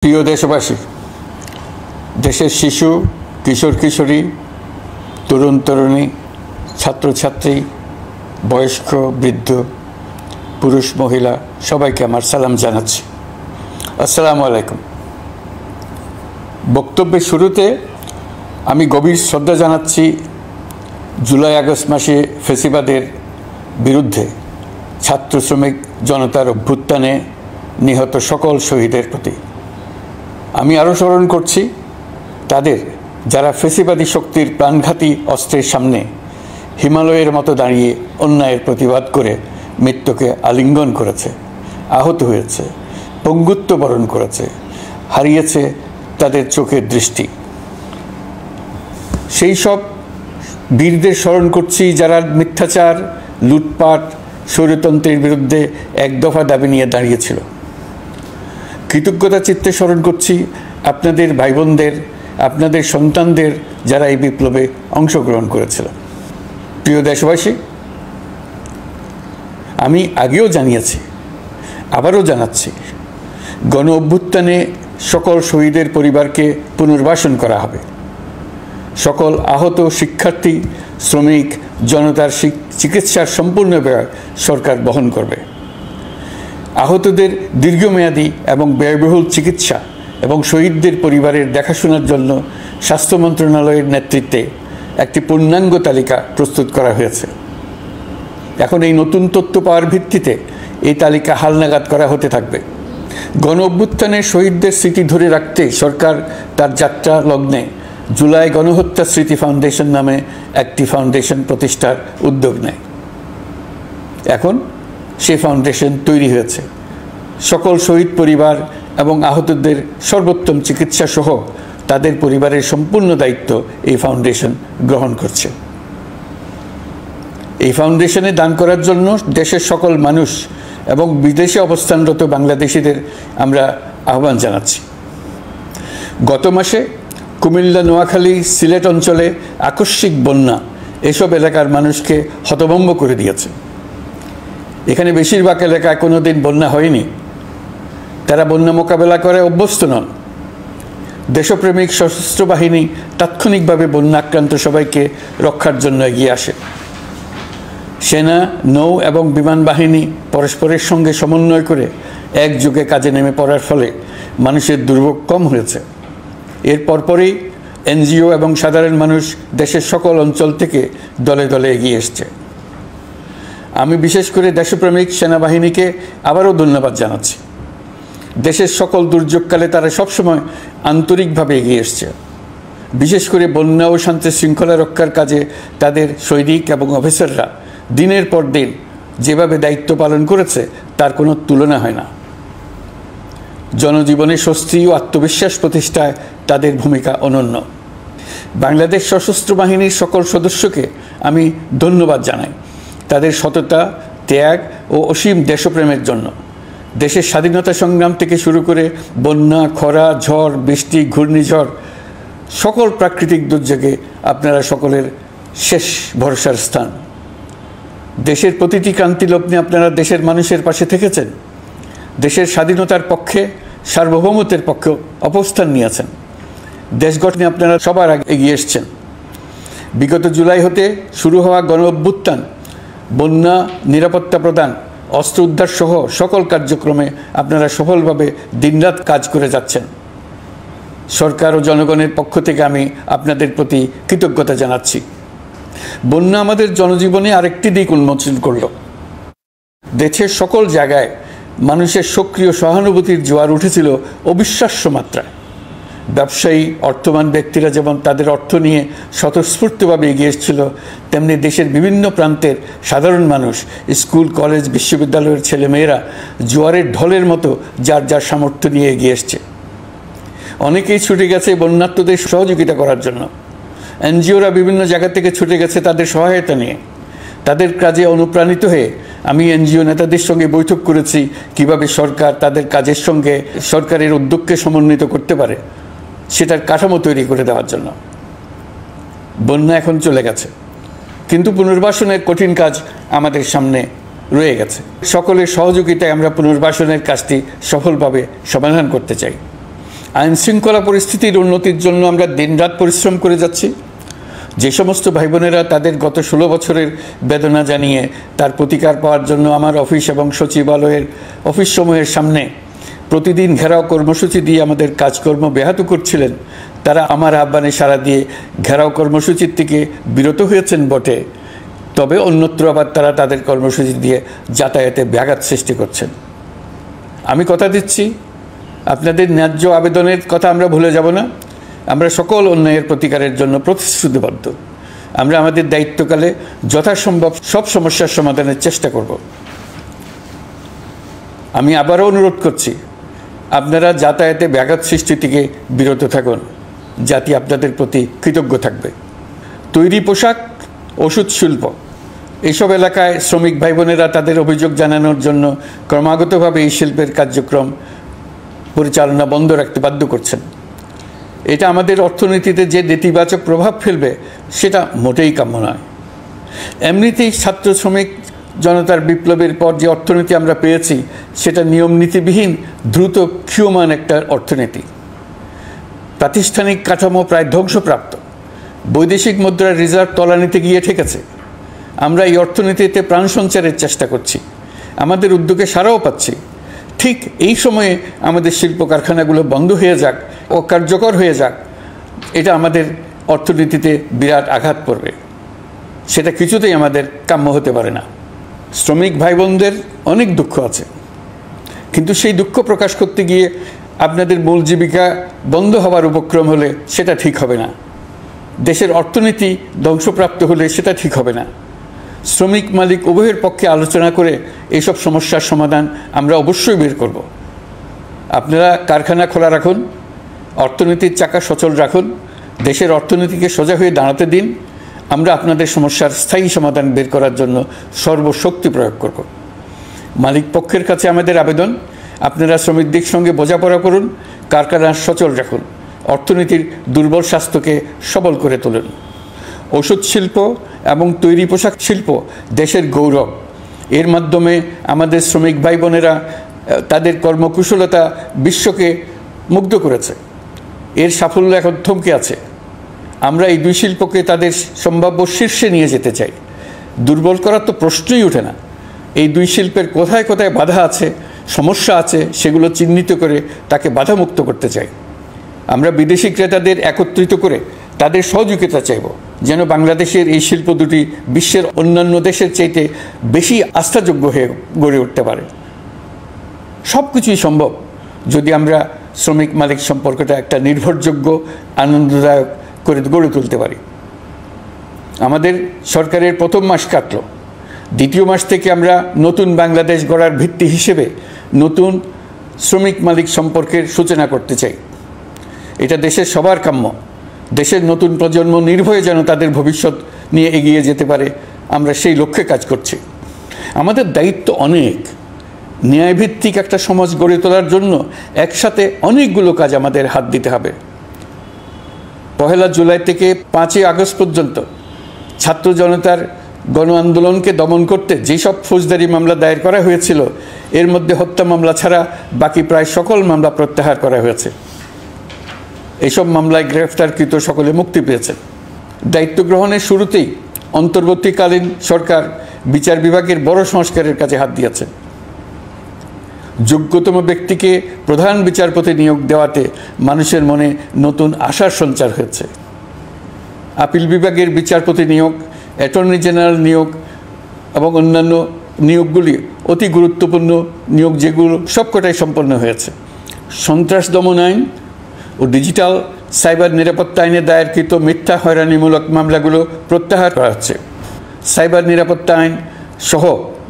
প্রিয় দেশবাসী, দেশের শিশু, কিশোর কিশোরী, তরুণ তরুণী, ছাত্রছাত্রী, বয়স্ক বৃদ্ধ, পুরুষ মহিলা সবাইকে আমার সালাম জানাচ্ছি। আসসালামু আলাইকুম। বক্তব্যের শুরুতে আমি গভীর শ্রদ্ধা জানাচ্ছি জুলাই আগস্ট মাসে ফ্যাসিবাদের বিরুদ্ধে ছাত্র শ্রমিক জনতার অভ্যুত্থানে নিহত সকল শহীদের প্রতি। আমি আরও স্মরণ করছি তাদের যারা ফ্যাসিবাদী শক্তির প্রাণঘাতী অস্ত্রের সামনে হিমালয়ের মতো দাঁড়িয়ে অন্যায়ের প্রতিবাদ করে মৃত্যুকে আলিঙ্গন করেছে, আহত হয়েছে, পঙ্গুত্ব বরণ করেছে, হারিয়েছে তাদের চোখের দৃষ্টি। সেই সব বীরদের স্মরণ করছি যারা মিথ্যাচার, লুটপাট, স্বৈরতন্ত্রের বিরুদ্ধে এক দফা দাবি নিয়ে দাঁড়িয়েছিল। কৃতজ্ঞতা চিত্তে স্মরণ করছি আপনাদের ভাই বোনদের, আপনাদের সন্তানদের যারা এই বিপ্লবে অংশগ্রহণ করেছিল। প্রিয় দেশবাসী, আমি আগেও জানিয়েছি, আবারও জানাচ্ছি, গণ অভ্যুত্থানে সকল শহীদের পরিবারকে পুনর্বাসন করা হবে। সকল আহত শিক্ষার্থী, শ্রমিক জনতার চিকিৎসার সম্পূর্ণ ব্যয় সরকার বহন করবে। আহতদের দীর্ঘমেয়াদী এবং ব্যয়বহুল চিকিৎসা এবং শহীদদের পরিবারের দেখাশোনার জন্য স্বাস্থ্য মন্ত্রণালয়ের নেতৃত্বে একটি পূর্ণাঙ্গ তালিকা প্রস্তুত করা হয়েছে। এখন এই নতুন তথ্য পাওয়ার ভিত্তিতে এই তালিকা হালনাগাদ করা হতে থাকবে। গণ অভ্যুত্থানের শহীদদের স্মৃতি ধরে রাখতে সরকার তার যাত্রা লগ্নে জুলাই গণহত্যা স্মৃতি ফাউন্ডেশন নামে একটি ফাউন্ডেশন প্রতিষ্ঠার উদ্যোগ নেয়। এখন সেই ফাউন্ডেশন তৈরি হয়েছে। সকল শহীদ পরিবার এবং আহতদের সর্বোত্তম চিকিৎসা সহ তাদের পরিবারের সম্পূর্ণ দায়িত্ব এই ফাউন্ডেশন গ্রহণ করছে। এই ফাউন্ডেশনে দান করার জন্য দেশের সকল মানুষ এবং বিদেশে অবস্থানরত বাংলাদেশিদের আমরা আহ্বান জানাচ্ছি। গত মাসে কুমিল্লা, নোয়াখালী, সিলেট অঞ্চলে আকস্মিক বন্যা এসব এলাকার মানুষকে হতভম্ব করে দিয়েছে। এখানে বেশিরভাগ এলাকায় কোনো দিন বন্যা হয়নি। তারা বন্যা মোকাবেলা করে অভ্যস্ত নন। দেশপ্রেমিক সশস্ত্র বাহিনী তাৎক্ষণিকভাবে বন্যা আক্রান্ত সবাইকে রক্ষার জন্য এগিয়ে আসে। সেনা, নৌ এবং বিমান বাহিনী পরস্পরের সঙ্গে সমন্বয় করে একযোগে কাজে নেমে পড়ার ফলে মানুষের দুর্ভোগ কম হয়েছে। এর পরপরই এনজিও এবং সাধারণ মানুষ দেশের সকল অঞ্চল থেকে দলে দলে এগিয়ে এসছে। আমি বিশেষ করে দেশপ্রেমিক সেনাবাহিনীকে আবারও ধন্যবাদ জানাচ্ছি। দেশের সকল দুর্যোগকালে তারা সবসময় আন্তরিকভাবে এগিয়ে এসছে। বিশেষ করে বন্যা ও শান্তি শৃঙ্খলা রক্ষার কাজে তাদের সৈনিক এবং অফিসাররা দিনের পর দিন যেভাবে দায়িত্ব পালন করেছে তার কোনো তুলনা হয় না। জনজীবনে স্বস্তি ও আত্মবিশ্বাস প্রতিষ্ঠায় তাদের ভূমিকা অনন্য। বাংলাদেশ সশস্ত্র বাহিনীর সকল সদস্যকে আমি ধন্যবাদ জানাই তাদের সততা, ত্যাগ ও অসীম দেশপ্রেমের জন্য। দেশের স্বাধীনতা সংগ্রাম থেকে শুরু করে বন্যা, খরা, ঝড়, বৃষ্টি, ঘূর্ণিঝড়, সকল প্রাকৃতিক দুর্যোগে আপনারা সকলের শেষ ভরসার স্থান। দেশের প্রতিটি ক্রান্তি লগ্নে আপনারা দেশের মানুষের পাশে থেকেছেন। দেশের স্বাধীনতার পক্ষে, সার্বভৌমত্বের পক্ষে অবস্থান নিয়েছেন। দেশ গঠনে আপনারা সবার আগে এগিয়ে এসছেন। বিগত জুলাই হতে শুরু হওয়া গণ অভ্যুত্থান, বন্যা, নিরাপত্তা প্রদান, অস্ত্র উদ্ধার সহ সকল কার্যক্রমে আপনারা সফলভাবে দিনরাত কাজ করে যাচ্ছেন। সরকার ও জনগণের পক্ষ থেকে আমি আপনাদের প্রতি কৃতজ্ঞতা জানাচ্ছি। বন্যা আমাদের জনজীবনে আরেকটি দিক উন্মোচন করল। দেশের সকল জায়গায় মানুষের সক্রিয় সহানুভূতির জোয়ার উঠেছিল অবিশ্বাস্য মাত্রায়। ব্যবসায়ী, অর্থবান ব্যক্তিরা যেমন তাদের অর্থ নিয়ে স্বতঃস্ফূর্তভাবে এগিয়ে এসেছিল, তেমনি দেশের বিভিন্ন প্রান্তের সাধারণ মানুষ, স্কুল, কলেজ, বিশ্ববিদ্যালয়ের ছেলেমেয়েরা জোয়ারের ঢলের মতো যার যার সামর্থ্য নিয়ে এগিয়ে এসছে। অনেকেই ছুটে গেছে বন্যার্তদের সহযোগিতা করার জন্য। এনজিওরা বিভিন্ন জায়গা থেকে ছুটে গেছে তাদের সহায়তা নিয়ে। তাদের কাজে অনুপ্রাণিত হয়ে আমি এনজিও নেতাদের সঙ্গে বৈঠক করেছি কিভাবে সরকার তাদের কাজের সঙ্গে সরকারের উদ্যোগকে সমন্বিত করতে পারে, সেটার কাঠামো তৈরি করে দেওয়ার জন্য। বন্যা এখন চলে গেছে, কিন্তু পুনর্বাসনের কঠিন কাজ আমাদের সামনে রয়ে গেছে। সকলের সহযোগিতায় আমরা পুনর্বাসনের কাজটি সফলভাবে সমাধান করতে চাই। আইন শৃঙ্খলা পরিস্থিতির উন্নতির জন্য আমরা দিনরাত পরিশ্রম করে যাচ্ছি। যে সমস্ত ভাই বোনেরা তাদের গত 16 বছরের বেদনা জানিয়ে তার প্রতিকার পাওয়ার জন্য আমার অফিস এবং সচিবালয়ের অফিসসমূহের সামনে প্রতিদিন ঘেরাও কর্মসূচি দিয়ে আমাদের কাজকর্ম ব্যাহত করছিলেন, তারা আমার আহ্বানে সাড়া দিয়ে ঘেরাও কর্মসূচির থেকে বিরত হয়েছেন বটে, তবে অন্যত্র আবার তারা তাদের কর্মসূচি দিয়ে যাতায়াতে ব্যাঘাত সৃষ্টি করছেন। আমি কথা দিচ্ছি, আপনাদের ন্যায্য আবেদনের কথা আমরা ভুলে যাব না। আমরা সকল অন্যায়ের প্রতিকারের জন্য প্রতিশ্রুতিবদ্ধ। আমরা আমাদের দায়িত্বকালে যথাসম্ভব সব সমস্যার সমাধানের চেষ্টা করব। আমি আবারও অনুরোধ করছি, আপনারা যাতায়াতে ব্যাঘাত সৃষ্টি থেকে বিরত থাকুন। জাতি আপনাদের প্রতি কৃতজ্ঞ থাকবে। তৈরি পোশাক, ওষুধ শিল্প, এইসব এলাকায় শ্রমিক ভাই বোনেরা তাদের অভিযোগ জানানোর জন্য ক্রমাগতভাবে এই শিল্পের কার্যক্রম পরিচালনা বন্ধ রাখতে বাধ্য করছেন। এটা আমাদের অর্থনীতিতে যে নেতিবাচক প্রভাব ফেলবে সেটা মোটেই কাম্য নয়। এমনিতেই ছাত্র শ্রমিক জনতার বিপ্লবের পর যে অর্থনীতি আমরা পেয়েছি সেটা নিয়ম নীতিবিহীন দ্রুত ক্ষীয়মান একটা অর্থনীতি। প্রাতিষ্ঠানিক কাঠামো প্রায় ধ্বংসপ্রাপ্ত। বৈদেশিক মুদ্রার রিজার্ভ তলানিতে গিয়ে ঠেকেছে। আমরা এই অর্থনীতিতে প্রাণ সঞ্চারের চেষ্টা করছি, আমাদের উদ্যোগে সাড়াও পাচ্ছি। ঠিক এই সময়ে আমাদের শিল্প কারখানাগুলো বন্ধ হয়ে যাক, অকার্যকর হয়ে যাক, এটা আমাদের অর্থনীতিতে বিরাট আঘাত পড়বে। সেটা কিছুতেই আমাদের কাম্য হতে পারে না। শ্রমিক ভাই বোনদের অনেক দুঃখ আছে, কিন্তু সেই দুঃখ প্রকাশ করতে গিয়ে আপনাদের মূল জীবিকা বন্ধ হওয়ার উপক্রম হলে সেটা ঠিক হবে না। দেশের অর্থনীতি ধ্বংসপ্রাপ্ত হলে সেটা ঠিক হবে না। শ্রমিক মালিক উভয়ের পক্ষে আলোচনা করে এইসব সমস্যার সমাধান আমরা অবশ্যই বের করব। আপনারা কারখানা খোলা রাখুন, অর্থনীতির চাকা সচল রাখুন, দেশের অর্থনীতিকে সোজা হয়ে দাঁড়াতে দিন। আমরা আপনাদের সমস্যার স্থায়ী সমাধান বের করার জন্য সর্বশক্তি প্রয়োগ করব। মালিক পক্ষের কাছে আমাদের আবেদন, আপনারা শ্রমিকদের সঙ্গে বোঝাপড়া করুন, কারখানা সচল রাখুন, অর্থনীতির দুর্বল স্বাস্থ্যকে সবল করে তুলুন। ওষুধ শিল্প এবং তৈরি পোশাক শিল্প দেশের গৌরব। এর মাধ্যমে আমাদের শ্রমিক ভাই বোনেরা তাদের কর্মকুশলতা বিশ্বকে মুগ্ধ করেছে। এর সাফল্য এখন থমকে আছে। আমরা এই দুই শিল্পকে তাদের সম্ভাব্য শীর্ষে নিয়ে যেতে চাই। দুর্বল করার তো প্রশ্নই ওঠে না। এই দুই শিল্পের কোথায় কোথায় বাধা আছে, সমস্যা আছে, সেগুলো চিহ্নিত করে তাকে বাধামুক্ত করতে চাই। আমরা বিদেশি ক্রেতাদের একত্রিত করে তাদের সহযোগিতা চাইব, যেন বাংলাদেশের এই শিল্প দুটি বিশ্বের অন্যান্য দেশের চাইতে বেশি আস্থাযোগ্য হয়ে গড়ে উঠতে পারে। সব কিছুই সম্ভব যদি আমরা শ্রমিক মালিক সম্পর্কটা একটা নির্ভরযোগ্য, আনন্দদায়ক করে গড়ে তুলতে পারি। আমাদের সরকারের প্রথম মাস কাটল, দ্বিতীয় মাস থেকে আমরা নতুন বাংলাদেশ গড়ার ভিত্তি হিসেবে নতুন শ্রমিক মালিক সম্পর্কের সূচনা করতে চাই। এটা দেশের সবার কাম্য। দেশের নতুন প্রজন্ম নির্ভয়ে যেন তাদের ভবিষ্যৎ নিয়ে এগিয়ে যেতে পারে, আমরা সেই লক্ষ্যে কাজ করছি। আমাদের দায়িত্ব অনেক। ন্যায়ভিত্তিক একটা সমাজ গড়ে তোলার জন্য একসাথে অনেকগুলো কাজ আমাদের হাত দিতে হবে। 1 জুলাই থেকে 5 আগস্ট পর্যন্ত ছাত্র জনতার গণ আন্দোলনকে দমন করতে যেসব ফৌজদারি মামলা দায়ের করা হয়েছিল, এর মধ্যে হত্যা মামলা ছাড়া বাকি প্রায় সকল মামলা প্রত্যাহার করা হয়েছে। এইসব মামলায় গ্রেফতারকৃত সকলে মুক্তি পেয়েছে। দায়িত্ব গ্রহণের শুরুতেই অন্তর্বর্তীকালীন সরকার বিচার বিভাগের বড় সংস্কারের কাজে হাত দিয়েছে। যোগ্যতম ব্যক্তিকে প্রধান বিচারপতি নিয়োগ দেওয়াতে মানুষের মনে নতুন আশার সঞ্চার হয়েছে। আপিল বিভাগের বিচারপতি নিয়োগ, অ্যাটর্নি জেনারেল নিয়োগ এবং অন্যান্য নিয়োগগুলি অতি গুরুত্বপূর্ণ নিয়োগ, যেগুলো সবকটাই সম্পন্ন হয়েছে। সন্ত্রাস দমন আইন ও ডিজিটাল সাইবার নিরাপত্তা আইনে দায়েরকৃত মিথ্যা হয়রানিমূলক মামলাগুলো প্রত্যাহার করা হচ্ছে। সাইবার নিরাপত্তা আইন সহ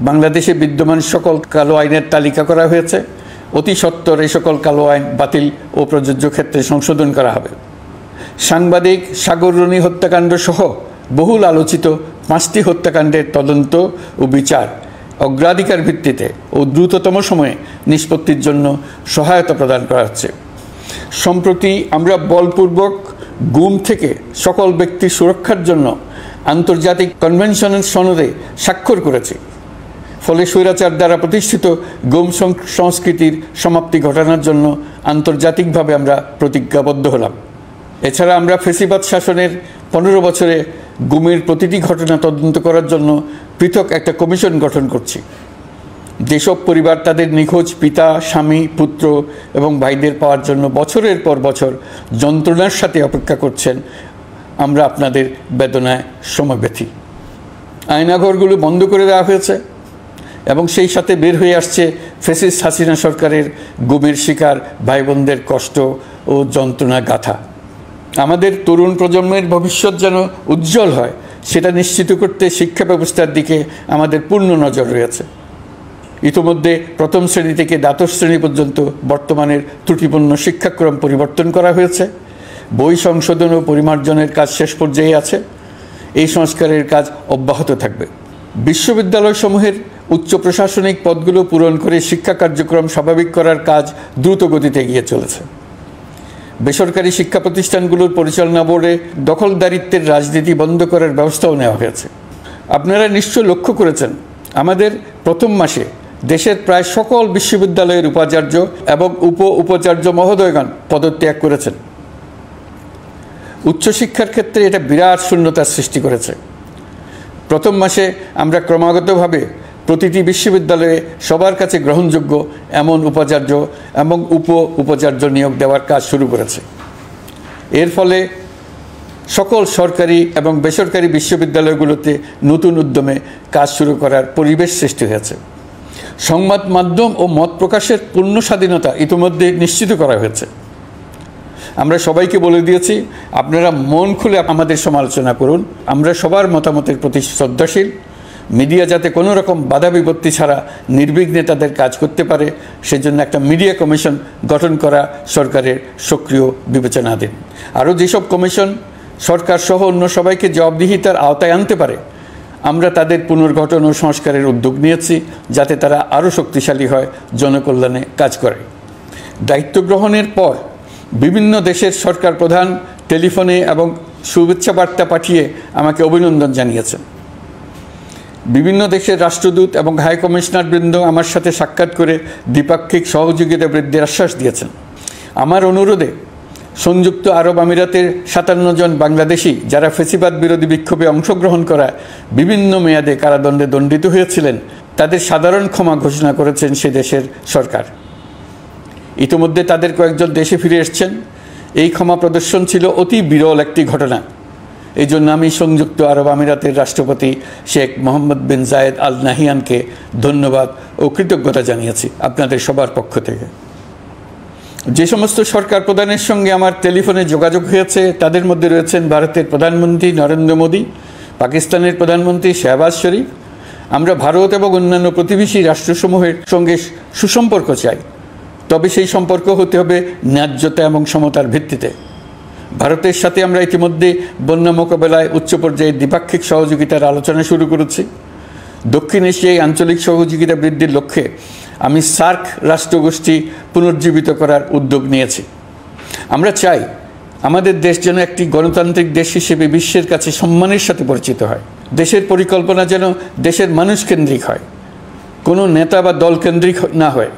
বাংলাদেশে বিদ্যমান সকল কালো আইনের তালিকা করা হয়েছে। অতি সত্বর এই সকল কালো আইন বাতিল ও প্রযোজ্য ক্ষেত্রে সংশোধন করা হবে। সাংবাদিক সাগর রনি হত্যাকাণ্ড সহ বহুল আলোচিত 5টি হত্যাকাণ্ডের তদন্ত ও বিচার অগ্রাধিকার ভিত্তিতে ও দ্রুততম সময়ে নিষ্পত্তির জন্য সহায়তা প্রদান করা হচ্ছে। সম্প্রতি আমরা বলপূর্বক গুম থেকে সকল ব্যক্তির সুরক্ষার জন্য আন্তর্জাতিক কনভেনশনের সনদে স্বাক্ষর করেছি। ফলে স্বৈরাচার দ্বারা প্রতিষ্ঠিত গুম সংস্কৃতির সমাপ্তি ঘটানোর জন্য আন্তর্জাতিকভাবে আমরা প্রতিজ্ঞাবদ্ধ হলাম। এছাড়া আমরা ফ্যাসিবাদ শাসনের 15 বছরে গুমের প্রতিটি ঘটনা তদন্ত করার জন্য পৃথক একটা কমিশন গঠন করছি। যেসব পরিবার তাদের নিখোঁজ পিতা, স্বামী, পুত্র এবং ভাইদের পাওয়ার জন্য বছরের পর বছর যন্ত্রণার সাথে অপেক্ষা করছেন, আমরা আপনাদের বেদনায় সমব্যথী। আয়নাঘরগুলো বন্ধ করে দেওয়া হয়েছে এবং সেই সাথে বের হয়ে আসছে ফ্যাসিস্ট হাসিনা সরকারের গুমের শিকার ভাই বোনদের কষ্ট ও যন্ত্রণা গাথা। আমাদের তরুণ প্রজন্মের ভবিষ্যৎ যেন উজ্জ্বল হয়, সেটা নিশ্চিত করতে শিক্ষা ব্যবস্থার দিকে আমাদের পূর্ণ নজর রয়েছে। ইতিমধ্যে প্রথম শ্রেণী থেকে দ্বাদশ শ্রেণী পর্যন্ত বর্তমানের ত্রুটিপূর্ণ শিক্ষাক্রম পরিবর্তন করা হয়েছে। বই সংশোধন ও পরিমার্জনের কাজ শেষ পর্যায়ে আছে। এই সংস্কারের কাজ অব্যাহত থাকবে। বিশ্ববিদ্যালয়সমূহের উচ্চ প্রশাসনিক পদগুলো পূরণ করে শিক্ষা কার্যক্রম স্বাভাবিক করার কাজ দ্রুত গতিতে এগিয়ে চলেছে। বেসরকারি শিক্ষা প্রতিষ্ঠানগুলোর পরিচালনা বোর্ডে দখলদারিত্বের রাজনীতি বন্ধ করার ব্যবস্থাও নেওয়া হয়েছে। আপনারা নিশ্চয় লক্ষ্য করেছেন, আমাদের প্রথম মাসে দেশের প্রায় সকল বিশ্ববিদ্যালয়ের উপাচার্য এবং উপাচার্য মহোদয়গণ পদত্যাগ করেছেন। উচ্চশিক্ষার ক্ষেত্রে এটা বিরাট শূন্যতার সৃষ্টি করেছে। প্রথম মাসে আমরা ক্রমাগতভাবে প্রতিটি বিশ্ববিদ্যালয়ে সবার কাছে গ্রহণযোগ্য এমন উপাচার্য এবং উপাচার্য নিয়োগ দেওয়ার কাজ শুরু করেছে। এর ফলে সকল সরকারি এবং বেসরকারি বিশ্ববিদ্যালয়গুলোতে নতুন উদ্যমে কাজ শুরু করার পরিবেশ সৃষ্টি হয়েছে। সংবাদ মাধ্যম ও মত প্রকাশের পূর্ণ স্বাধীনতা ইতিমধ্যে নিশ্চিত করা হয়েছে। আমরা সবাইকে বলে দিয়েছি, আপনারা মন খুলে আমাদের সমালোচনা করুন, আমরা সবার মতামতের প্রতি শ্রদ্ধাশীল। মিডিয়া যাতে কোনো রকম বাধা বিপত্তি ছাড়া নির্বিঘ্নে তাদের কাজ করতে পারে, সেজন্য একটা মিডিয়া কমিশন গঠন করা সরকারের সক্রিয় বিবেচনাধীন। আরও যেসব কমিশন সরকার সহ অন্য সবাইকে জবাবদিহিতার আওতায় আনতে পারে, আমরা তাদের পুনর্গঠন ও সংস্কারের উদ্যোগ নিয়েছি, যাতে তারা আরও শক্তিশালী হয়, জনকল্যাণে কাজ করে। দায়িত্ব গ্রহণের পর বিভিন্ন দেশের সরকার প্রধান টেলিফোনে এবং শুভেচ্ছা বার্তা পাঠিয়ে আমাকে অভিনন্দন জানিয়েছেন। বিভিন্ন দেশের রাষ্ট্রদূত এবং হাই কমিশনারবৃন্দ আমার সাথে সাক্ষাৎ করে দ্বিপাক্ষিক সহযোগিতা বৃদ্ধির আশ্বাস দিয়েছেন। আমার অনুরোধে সংযুক্ত আরব আমিরাতের 57 জন বাংলাদেশি যারা ফ্যাসিবাদ বিরোধী বিক্ষোভে অংশগ্রহণ করা বিভিন্ন মেয়াদে কারাদণ্ডে দণ্ডিত হয়েছিলেন, তাদের সাধারণ ক্ষমা ঘোষণা করেছেন সে দেশের সরকার। ইতিমধ্যে তাদের কয়েকজন দেশে ফিরে এসেছেন। এই ক্ষমা প্রদর্শন ছিল অতি বিরল একটি ঘটনা। এই জন্য আমি সংযুক্ত আরব আমিরাতের রাষ্ট্রপতি শেখ মোহাম্মদ বিন জায়েদ আল নাহিয়ানকে ধন্যবাদ ও কৃতজ্ঞতা জানিয়েছি আপনাদের সবার পক্ষ থেকে। যে সমস্ত সরকার প্রধানের সঙ্গে আমার টেলিফোনে যোগাযোগ হয়েছে, তাদের মধ্যে রয়েছেন ভারতের প্রধানমন্ত্রী নরেন্দ্র মোদী, পাকিস্তানের প্রধানমন্ত্রী শাহবাজ শরীফ। আমরা ভারত এবং অন্যান্য প্রতিবেশী রাষ্ট্রসমূহের সঙ্গে সুসম্পর্ক চাই, তবে সেই সম্পর্ক হতে হবে ন্যায্যতা এবং সমতার ভিত্তিতে। ভারতের সাথে আমরা ইতিমধ্যে বন্যা মোকাবেলায় উচ্চ পর্যায়ে দ্বিপাক্ষিক সহযোগিতার আলোচনা শুরু করেছি। দক্ষিণ এশিয়ায় আঞ্চলিক সহযোগিতা বৃদ্ধির লক্ষ্যে আমি সার্ক রাষ্ট্রগোষ্ঠী পুনর্জীবিত করার উদ্যোগ নিয়েছি। আমরা চাই আমাদের দেশ যেন একটি গণতান্ত্রিক দেশ হিসেবে বিশ্বের কাছে সম্মানের সাথে পরিচিত হয়। দেশের পরিকল্পনা যেন দেশের মানুষ কেন্দ্রিক হয়, কোনো নেতা বা দল কেন্দ্রিক না হয়।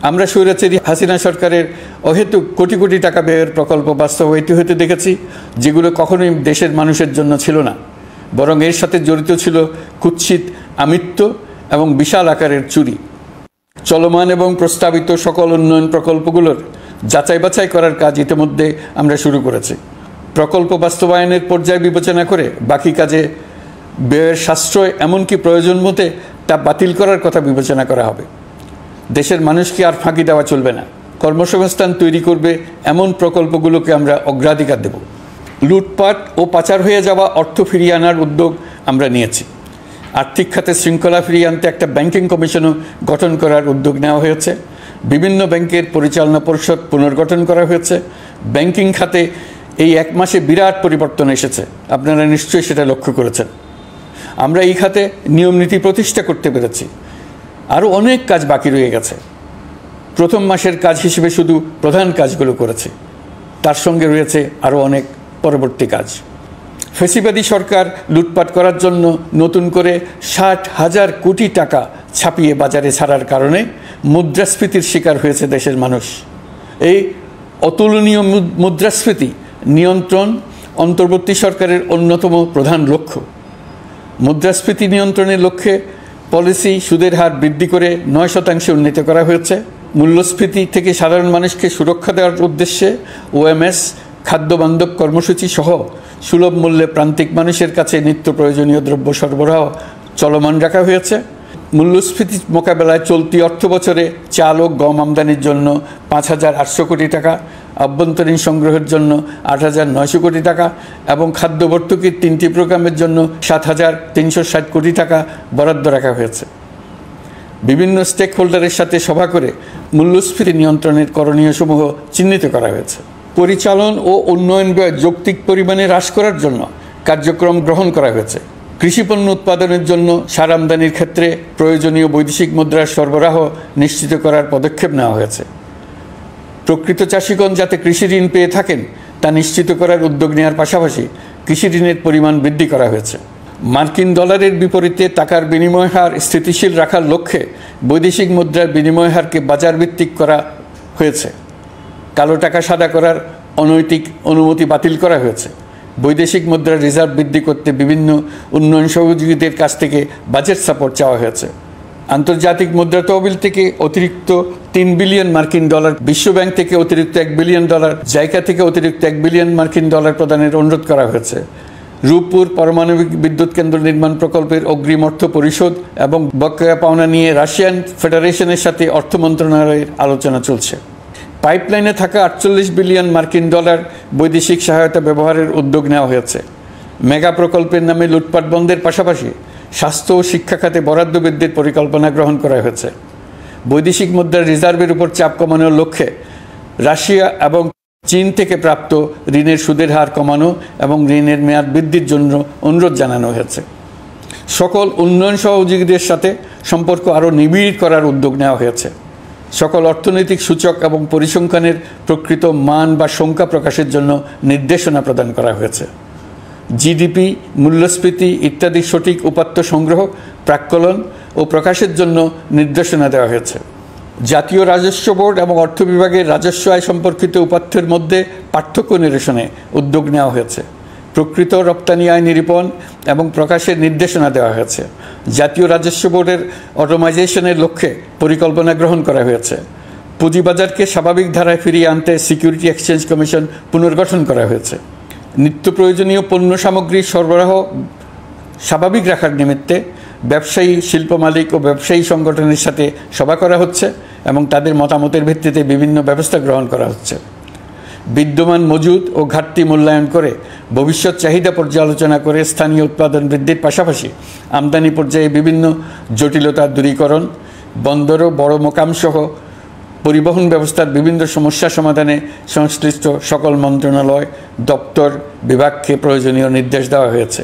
আমরা স্বৈরাচারী হাসিনা সরকারের অহেতুক কোটি কোটি টাকা ব্যয়ের প্রকল্প বাস্তবায়িত হতে দেখেছি, যেগুলো কখনোই দেশের মানুষের জন্য ছিল না, বরং এর সাথে জড়িত ছিল কুৎসিত আমিত্ব এবং বিশাল আকারের চুরি। চলমান এবং প্রস্তাবিত সকল উন্নয়ন প্রকল্পগুলোর যাচাই বাছাই করার কাজ ইতিমধ্যে আমরা শুরু করেছি। প্রকল্প বাস্তবায়নের পর্যায় বিবেচনা করে বাকি কাজে ব্যয়ের সাশ্রয় এমনকি প্রয়োজন মতে তা বাতিল করার কথা বিবেচনা করা হবে। দেশের মানুষকে আর ফাঁকি দেওয়া চলবে না। কর্মসংস্থান তৈরি করবে এমন প্রকল্পগুলোকে আমরা অগ্রাধিকার দেব। লুটপাট ও পাচার হয়ে যাওয়া অর্থ ফিরিয়ে আনার উদ্যোগ আমরা নিয়েছি। আর্থিক খাতে শৃঙ্খলা ফিরিয়ে আনতে একটা ব্যাংকিং কমিশনও গঠন করার উদ্যোগ নেওয়া হয়েছে। বিভিন্ন ব্যাংকের পরিচালনা পরিষদ পুনর্গঠন করা হয়েছে। ব্যাংকিং খাতে এই এক মাসে বিরাট পরিবর্তন এসেছে, আপনারা নিশ্চয়ই সেটা লক্ষ্য করেছেন। আমরা এই খাতে নিয়মনীতি প্রতিষ্ঠা করতে পেরেছি। আরও অনেক কাজ বাকি রয়ে গেছে। প্রথম মাসের কাজ হিসেবে শুধু প্রধান কাজগুলো করেছে, তার সঙ্গে রয়েছে আরও অনেক পরবর্তী কাজ। ফ্যাসিবাদী সরকার লুটপাট করার জন্য নতুন করে 60,000 কোটি টাকা ছাপিয়ে বাজারে ছাড়ার কারণে মুদ্রাস্ফীতির শিকার হয়েছে দেশের মানুষ। এই অতুলনীয় মুদ্রাস্ফীতি নিয়ন্ত্রণ অন্তর্বর্তী সরকারের অন্যতম প্রধান লক্ষ্য। মুদ্রাস্ফীতি নিয়ন্ত্রণের লক্ষ্যে পলিসি সুদের হার বৃদ্ধি করে 9% উন্নীত করা হয়েছে। মূল্যস্ফীতি থেকে সাধারণ মানুষকে সুরক্ষা দেওয়ার উদ্দেশ্যে ওএমএস খাদ্যবান্ধব কর্মসূচি সহ সুলভ মূল্যে প্রান্তিক মানুষের কাছে নিত্য প্রয়োজনীয় দ্রব্য সরবরাহ চলমান রাখা হয়েছে। মূল্যস্ফীতি মোকাবেলায় চলতি অর্থবছরে চাল ও গম আমদানির জন্য 5,800 কোটি টাকা, আভ্যন্তরীণ সংগ্রহের জন্য 8,900 কোটি টাকা এবং খাদ্য ভর্তুকির 3টি প্রোগ্রামের জন্য 7,360 কোটি টাকা বরাদ্দ রাখা হয়েছে। বিভিন্ন স্টেক হোল্ডারের সাথে সভা করে মূল্যস্ফীতি নিয়ন্ত্রণের করণীয়সমূহ চিহ্নিত করা হয়েছে। পরিচালন ও উন্নয়ন ব্যয় যৌক্তিক পরিমাণে হ্রাস করার জন্য কার্যক্রম গ্রহণ করা হয়েছে। কৃষিপণ্য উৎপাদনের জন্য সার আমদানির ক্ষেত্রে প্রয়োজনীয় বৈদেশিক মুদ্রার সরবরাহ নিশ্চিত করার পদক্ষেপ নেওয়া হয়েছে। প্রকৃত চাষিগণ যাতে কৃষি ঋণ পেয়ে থাকেন তা নিশ্চিত করার উদ্যোগ নেওয়ার পাশাপাশি কৃষি ঋণের পরিমাণ বৃদ্ধি করা হয়েছে। মার্কিন ডলারের বিপরীতে টাকার বিনিময় হার স্থিতিশীল রাখার লক্ষ্যে বৈদেশিক মুদ্রার বিনিময় হারকে বাজারভিত্তিক করা হয়েছে। কালো টাকা সাদা করার অনৈতিক অনুমতি বাতিল করা হয়েছে। বৈদেশিক মুদ্রার রিজার্ভ বৃদ্ধি করতে বিভিন্ন উন্নয়ন সহযোগীদের কাছ থেকে বাজেট সাপোর্ট চাওয়া হয়েছে। আন্তর্জাতিক মুদ্রা তহবিল থেকে অতিরিক্ত 3 বিলিয়ন মার্কিন ডলার, বিশ্বব্যাংক থেকে অতিরিক্ত 1 বিলিয়ন ডলার, জাইকা থেকে অতিরিক্ত 1 বিলিয়ন মার্কিন ডলার প্রদানের অনুরোধ করা হয়েছে। রূপপুর পারমাণবিক বিদ্যুৎ কেন্দ্র নির্মাণ প্রকল্পের অগ্রিম অর্থ পরিশোধ এবং বকেয়া পাওনা নিয়ে রাশিয়ান ফেডারেশনের সাথে অর্থ মন্ত্রণালয়ের আলোচনা চলছে। পাইপলাইনে থাকা 48 বিলিয়ন মার্কিন ডলার বৈদেশিক সহায়তা ব্যবহারের উদ্যোগ নেওয়া হয়েছে। মেগা প্রকল্পের নামে লুটপাট বন্ধের পাশাপাশি স্বাস্থ্য ও শিক্ষা খাতে বরাদ্দ বৃদ্ধির পরিকল্পনা গ্রহণ করা হয়েছে। বৈদেশিক মুদ্রার রিজার্ভের উপর চাপ কমানোর লক্ষ্যে রাশিয়া এবং চীন থেকে প্রাপ্ত ঋণের সুদের হার কমানো এবং ঋণের মেয়াদ বৃদ্ধির জন্য অনুরোধ জানানো হয়েছে। সকল উন্নয়ন সহযোগীদের সাথে সম্পর্ক আরও নিবিড় করার উদ্যোগ নেওয়া হয়েছে। সকল অর্থনৈতিক সূচক এবং পরিসংখ্যানের প্রকৃত মান বা সংখ্যা প্রকাশের জন্য নির্দেশনা প্রদান করা হয়েছে। জিডিপি, মূল্যস্ফীতি ইত্যাদি সঠিক উপাত্ত সংগ্রহ, প্রাক্কলন ও প্রকাশের জন্য নির্দেশনা দেওয়া হয়েছে। জাতীয় রাজস্ব বোর্ড এবং অর্থ বিভাগের রাজস্ব আয় সম্পর্কিত উপাত্তের মধ্যে পার্থক্য নিরসনে উদ্যোগ নেওয়া হয়েছে। প্রকৃত রপ্তানি আয় নিরূপণ এবং প্রকাশের নির্দেশনা দেওয়া হয়েছে। জাতীয় রাজস্ব বোর্ডের অটোমাইজেশনের লক্ষ্যে পরিকল্পনা গ্রহণ করা হয়েছে। পুঁজিবাজারকে স্বাভাবিক ধারায় ফিরিয়ে আনতে সিকিউরিটি এক্সচেঞ্জ কমিশন পুনর্গঠন করা হয়েছে। নিত্য প্রয়োজনীয় পণ্য সামগ্রীর সরবরাহ স্বাভাবিক রাখার নিমিত্তে ব্যবসায়ী, শিল্প মালিক ও ব্যবসায়ী সংগঠনের সাথে সভা করা হচ্ছে এবং তাদের মতামতের ভিত্তিতে বিভিন্ন ব্যবস্থা গ্রহণ করা হচ্ছে। বিদ্যমান মজুদ ও ঘাটতি মূল্যায়ন করে ভবিষ্যৎ চাহিদা পর্যালোচনা করে স্থানীয় উৎপাদন বৃদ্ধির পাশাপাশি আমদানি পর্যায়ে বিভিন্ন জটিলতা দূরীকরণ, বন্দর ও বড় মোকামসহ পরিবহন ব্যবস্থার বিভিন্ন সমস্যা সমাধানে সংশ্লিষ্ট সকল মন্ত্রণালয়, দপ্তর, বিভাগকে প্রয়োজনীয় নির্দেশ দেওয়া হয়েছে।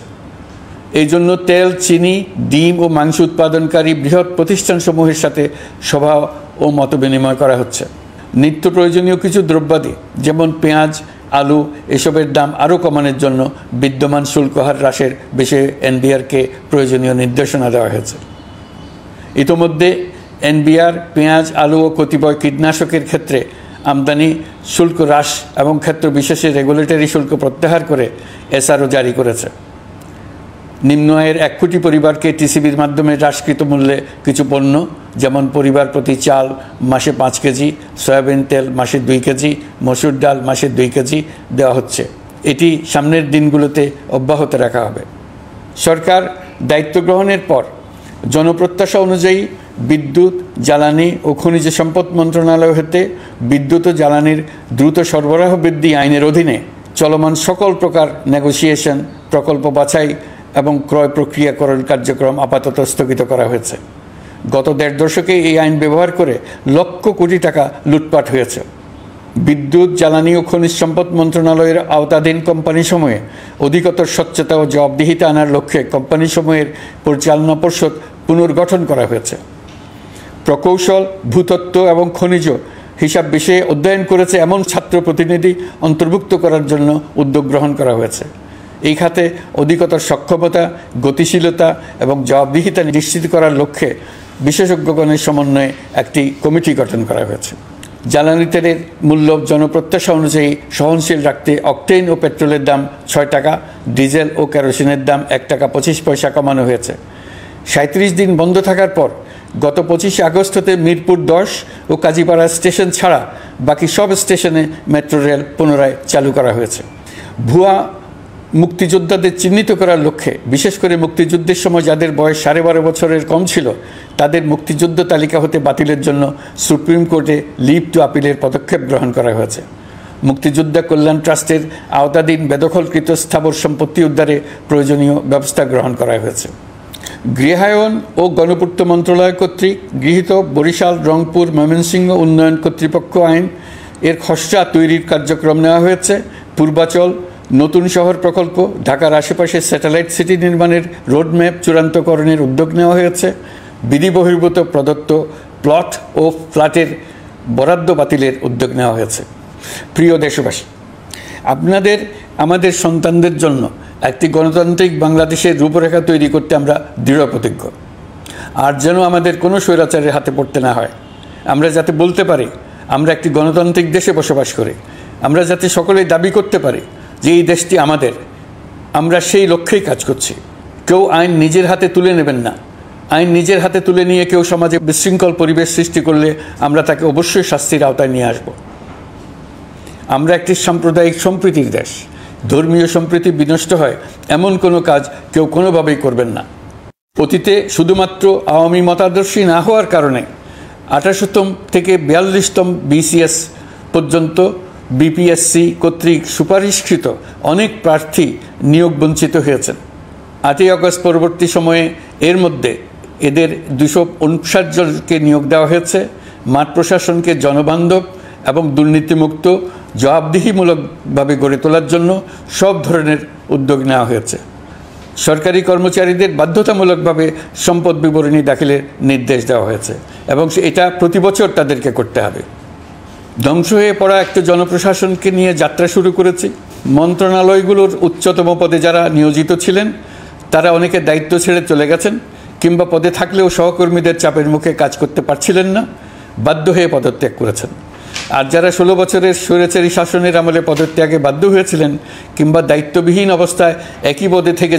এই জন্য তেল, চিনি, ডিম ও মাংস উৎপাদনকারী বৃহৎ প্রতিষ্ঠানসমূহের সাথে সভা ও মতবিনিময় করা হচ্ছে। নিত্য প্রয়োজনীয় কিছু দ্রব্যাদি যেমন পেঁয়াজ, আলু এসবের দাম আরও কমানোর জন্য বিদ্যমান শুল্ক হার হ্রাসের বিষয়ে এনবিআরকে প্রয়োজনীয় নির্দেশনা দেওয়া হয়েছে। ইতোমধ্যে এনবিআর পেঁয়াজ, আলু ও কতিপয় কীটনাশকের ক্ষেত্রে আমদানি শুল্ক হ্রাস এবং ক্ষেত্র বিশেষে রেগুলেটরি শুল্ক প্রত্যাহার করে এসআরও জারি করেছে। নিম্ন আয়ের 1 কোটি পরিবারকে টিসিবির মাধ্যমে হ্রাসকৃত মূল্যে কিছু পণ্য যেমন পরিবার প্রতি চাল মাসে 5 কেজি, সয়াবিন তেল মাসে 2 কেজি, মসুর ডাল মাসে 2 কেজি দেওয়া হচ্ছে। এটি সামনের দিনগুলোতে অব্যাহত রাখা হবে। সরকার দায়িত্ব গ্রহণের পর জনপ্রত্যাশা অনুযায়ী বিদ্যুৎ, জ্বালানি ও খনিজ সম্পদ মন্ত্রণালয় হতে বিদ্যুৎ ও জ্বালানির দ্রুত সরবরাহ বৃদ্ধি আইনের অধীনে চলমান সকল প্রকার নেগোসিয়েশন, প্রকল্প বাছাই এবং ক্রয় প্রক্রিয়াকরণ কার্যক্রম আপাতত স্থগিত করা হয়েছে। গত 1.5 দশকে এই আইন ব্যবহার করে লক্ষ কোটি টাকা লুটপাট হয়েছে। বিদ্যুৎ, জ্বালানি ও খনিজ সম্পদ মন্ত্রণালয়ের আওতাধীন কোম্পানিসমূহে অধিকতর স্বচ্ছতা ও জবাবদিহিতা আনার লক্ষ্যে কোম্পানিসমূহের পরিচালনা পর্ষদ পুনর্গঠন করা হয়েছে। প্রকৌশল, ভূতত্ত্ব এবং খনিজ হিসাব বিষয়ে অধ্যয়ন করেছে এমন ছাত্র প্রতিনিধি অন্তর্ভুক্ত করার জন্য উদ্যোগ গ্রহণ করা হয়েছে। এই খাতে অধিকতর সক্ষমতা, গতিশীলতা এবং জবাবদিহিতা নিশ্চিত করার লক্ষ্যে বিশেষজ্ঞগণের সমন্বয়ে একটি কমিটি গঠন করা হয়েছে। জ্বালানি তেলের মূল্য জনপ্রত্যাশা অনুযায়ী সহনশীল রাখতে অকটেন ও পেট্রোলের দাম 6 টাকা, ডিজেল ও কেরোসিনের দাম 1 টাকা 25 পয়সা কমানো হয়েছে। 37 দিন বন্ধ থাকার পর গত 25 আগস্ট হতে মিরপুর 10 ও কাজীপাড়া স্টেশন ছাড়া বাকি সব স্টেশনে মেট্রো রেল পুনরায় চালু করা হয়েছে। ভুয়া মুক্তিযোদ্ধাদের চিহ্নিত করার লক্ষ্যে বিশেষ করে মুক্তিযুদ্ধের সময় যাদের বয়স 12.5 বছরের কম ছিল তাদের মুক্তিযুদ্ধ তালিকা হতে বাতিলের জন্য সুপ্রিম কোর্টে লিভ টু আপিলের পদক্ষেপ গ্রহণ করা হয়েছে। মুক্তিযোদ্ধা কল্যাণ ট্রাস্টের আওতাধীন বেদখলকৃত স্থাবর সম্পত্তি উদ্ধারে প্রয়োজনীয় ব্যবস্থা গ্রহণ করা হয়েছে। গৃহায়ন ও গণপূর্ত মন্ত্রণালয় কর্তৃক গৃহীত বরিশাল, রংপুর, ময়মনসিংহ উন্নয়ন কর্তৃপক্ষ আইন এর খসড়া তৈরির কার্যক্রম নেওয়া হয়েছে। পূর্বাচল নতুন শহর প্রকল্প, ঢাকার আশেপাশে স্যাটেলাইট সিটি নির্মাণের রোডম্যাপ চূড়ান্তকরণের উদ্যোগ নেওয়া হয়েছে। বিধি বহির্ভূত প্রদত্ত প্লট ও ফ্ল্যাটের বরাদ্দ বাতিলের উদ্যোগ নেওয়া হয়েছে। প্রিয় দেশবাসী, আপনাদের আমাদের সন্তানদের জন্য একটি গণতান্ত্রিক বাংলাদেশের রূপরেখা তৈরি করতে আমরা দৃঢ় প্রতিজ্ঞ। আর যেন আমাদের কোনো স্বৈরাচারের হাতে পড়তে না হয়। আমরা যাতে বলতে পারি আমরা একটি গণতান্ত্রিক দেশে বসবাস করি, আমরা যাতে সকলেই দাবি করতে পারি যে এই দেশটি আমাদের, আমরা সেই লক্ষ্যেই কাজ করছি। কেউ আইন নিজের হাতে তুলে নেবেন না। আইন নিজের হাতে তুলে নিয়ে কেউ সমাজে বিশৃঙ্খল পরিবেশ সৃষ্টি করলে আমরা তাকে অবশ্যই শাস্তির আওতায় নিয়ে আসব। আমরা একটি সাম্প্রদায়িক সম্প্রীতির দেশ। ধর্মীয় সম্প্রীতি বিনষ্ট হয় এমন কোনো কাজ কেউ কোনোভাবেই করবেন না। অতীতে শুধুমাত্র আওয়ামী মতাদর্শী না হওয়ার কারণে 18তম থেকে 42তম BCS পর্যন্ত BPSC কর্তৃক সুপারিশকৃত অনেক প্রার্থী নিয়োগ বঞ্চিত হয়েছেন। 8ই আগস্ট পরবর্তী সময়ে এর মধ্যে এদের 259 জনকে নিয়োগ দেওয়া হয়েছে। মাঠ প্রশাসনকে জনবান্ধব এবং দুর্নীতিমুক্ত জবাবদিহিমূলকভাবে গড়ে তোলার জন্য সব ধরনের উদ্যোগ নেওয়া হয়েছে। সরকারি কর্মচারীদের বাধ্যতামূলকভাবে সম্পদ বিবরণী দাখিলের নির্দেশ দেওয়া হয়েছে এবং এটা প্রতি বছর তাদেরকে করতে হবে। ধ্বংস হয়ে পড়া একটা জনপ্রশাসনকে নিয়ে যাত্রা শুরু করেছি। মন্ত্রণালয়গুলোর উচ্চতম পদে যারা নিয়োজিত ছিলেন তারা অনেকে দায়িত্ব ছেড়ে চলে গেছেন, কিংবা পদে থাকলেও সহকর্মীদের চাপের মুখে কাজ করতে পারছিলেন না, বাধ্য হয়ে পদত্যাগ করেছেন। আর যারা 16 বছরের স্বৈরাচারী শাসনের আমলে পদত্যাগে বাধ্য হয়েছিলেন কিংবা দায়িত্ববিহীন অবস্থায় একই পদে থেকে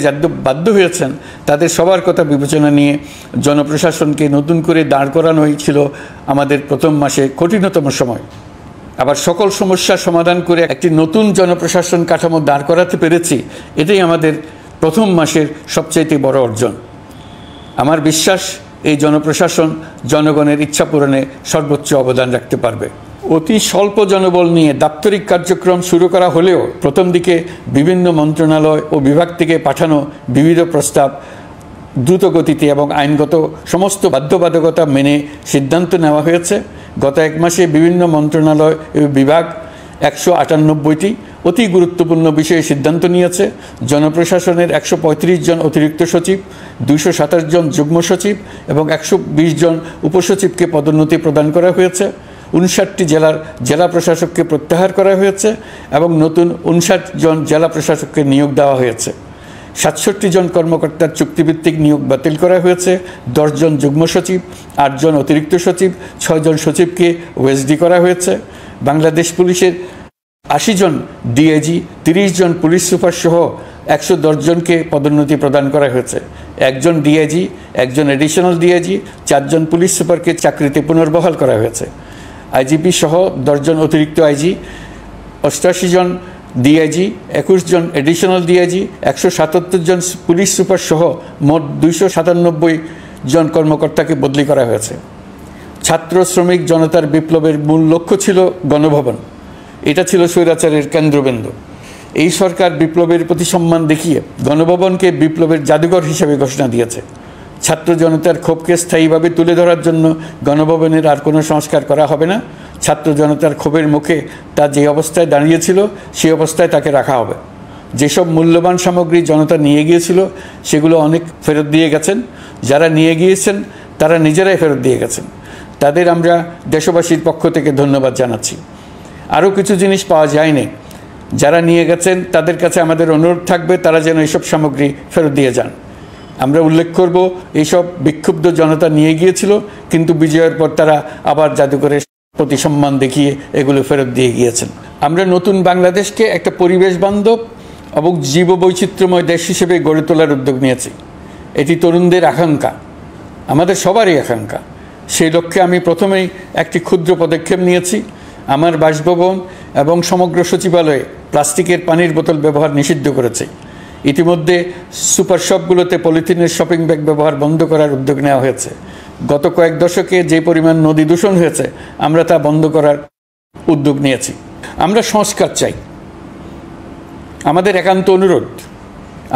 বাধ্য হয়েছেন, তাদের সবার কথা বিবেচনা নিয়ে জনপ্রশাসনকে নতুন করে দাঁড় করানোই ছিল আমাদের প্রথম মাসে কঠিনতম সময়। আবার সকল সমস্যার সমাধান করে একটি নতুন জনপ্রশাসন কাঠামো দাঁড় করাতে পেরেছি, এটাই আমাদের প্রথম মাসের সবচাইতে বড় অর্জন। আমার বিশ্বাস এই জনপ্রশাসন জনগণের ইচ্ছা পূরণে সর্বোচ্চ অবদান রাখতে পারবে। অতি স্বল্প জনবল নিয়ে দাপ্তরিক কার্যক্রম শুরু করা হলেও প্রথম দিকে বিভিন্ন মন্ত্রণালয় ও বিভাগ থেকে পাঠানো বিবিধ প্রস্তাব দ্রুত গতিতে এবং আইনগত সমস্ত বাধ্যবাধকতা মেনে সিদ্ধান্ত নেওয়া হয়েছে। গত 1 মাসে বিভিন্ন মন্ত্রণালয় ও বিভাগ 198টি অতি গুরুত্বপূর্ণ বিষয়ে সিদ্ধান্ত নিয়েছে। জনপ্রশাসনের 135 জন অতিরিক্ত সচিব, 227 জন যুগ্ম সচিব এবং 120 জন উপসচিবকে পদোন্নতি প্রদান করা হয়েছে। 59টি জেলার জেলা প্রশাসককে প্রত্যাহার করা হয়েছে এবং নতুন 59 জন জেলা প্রশাসককে নিয়োগ দেওয়া হয়েছে। 67 জন কর্মকর্তার চুক্তিভিত্তিক নিয়োগ বাতিল করা হয়েছে। 10 জন যুগ্ম সচিব, 8 জন অতিরিক্ত সচিব, 6 জন সচিবকে ওএসডি করা হয়েছে। বাংলাদেশ পুলিশের 80 জন ডিআইজি, 30 জন পুলিশ সুপার সহ 110 জনকে পদোন্নতি প্রদান করা হয়েছে। 1 জন ডিআইজি, 1 জন এডিশনাল ডিআইজি, 4 জন পুলিশ সুপারকে চাকরিতে পুনর্বহাল করা হয়েছে। আইজিপি সহ 10 জন অতিরিক্ত আইজি, 88 জন ডিআইজি, 21 জন এডিশনাল ডিআইজি, 177 জন পুলিশ সুপার সহ মোট 297 জন কর্মকর্তাকে বদলি করা হয়েছে। ছাত্র শ্রমিক জনতার বিপ্লবের মূল লক্ষ্য ছিল গণভবন। এটা ছিল স্বৈরাচারের কেন্দ্রবিন্দু। এই সরকার বিপ্লবের প্রতি সম্মান দেখিয়ে গণভবনকে বিপ্লবের জাদুঘর হিসেবে ঘোষণা দিয়েছে। ছাত্র জনতার ক্ষোভকে স্থায়ীভাবে তুলে ধরার জন্য গণভবনের আর কোনো সংস্কার করা হবে না। ছাত্র জনতার ক্ষোভের মুখে তা যে অবস্থায় দাঁড়িয়েছিল সেই অবস্থায় তাকে রাখা হবে। যেসব মূল্যবান সামগ্রী জনতা নিয়ে গিয়েছিল সেগুলো অনেক ফেরত দিয়ে গেছেন। যারা নিয়ে গিয়েছেন তারা নিজেরাই ফেরত দিয়ে গেছেন। তাদের আমরা দেশবাসীর পক্ষ থেকে ধন্যবাদ জানাচ্ছি। আরও কিছু জিনিস পাওয়া যায়নি, যারা নিয়ে গেছেন তাদের কাছে আমাদের অনুরোধ থাকবে তারা যেন এইসব সামগ্রী ফেরত দিয়ে যান। আমরা উল্লেখ করব এইসব বিক্ষুব্ধ জনতা নিয়ে গিয়েছিল, কিন্তু বিজয়ের পর তারা আবার জাদুঘরের প্রতি সম্মান দেখিয়ে এগুলো ফেরত দিয়ে গিয়েছেন। আমরা নতুন বাংলাদেশকে একটা পরিবেশ বান্ধব এবং জীববৈচিত্র্যময় দেশ হিসেবে গড়ে তোলার উদ্যোগ নিয়েছি। এটি তরুণদের আকাঙ্ক্ষা, আমাদের সবারই আকাঙ্ক্ষা। সেই লক্ষ্যে আমি প্রথমেই একটি ক্ষুদ্র পদক্ষেপ নিয়েছি। আমার বাসভবন এবং সমগ্র সচিবালয়ে প্লাস্টিকের পানির বোতল ব্যবহার নিষিদ্ধ করেছে। ইতিমধ্যে সুপার শপগুলোতে পলিথিনের শপিং ব্যাগ ব্যবহার বন্ধ করার উদ্যোগ নেওয়া হয়েছে। গত কয়েক দশকে যে পরিমাণ নদী দূষণ হয়েছে, আমরা তা বন্ধ করার উদ্যোগ নিয়েছি। আমরা সংস্কার চাই। আমাদের একান্ত অনুরোধ,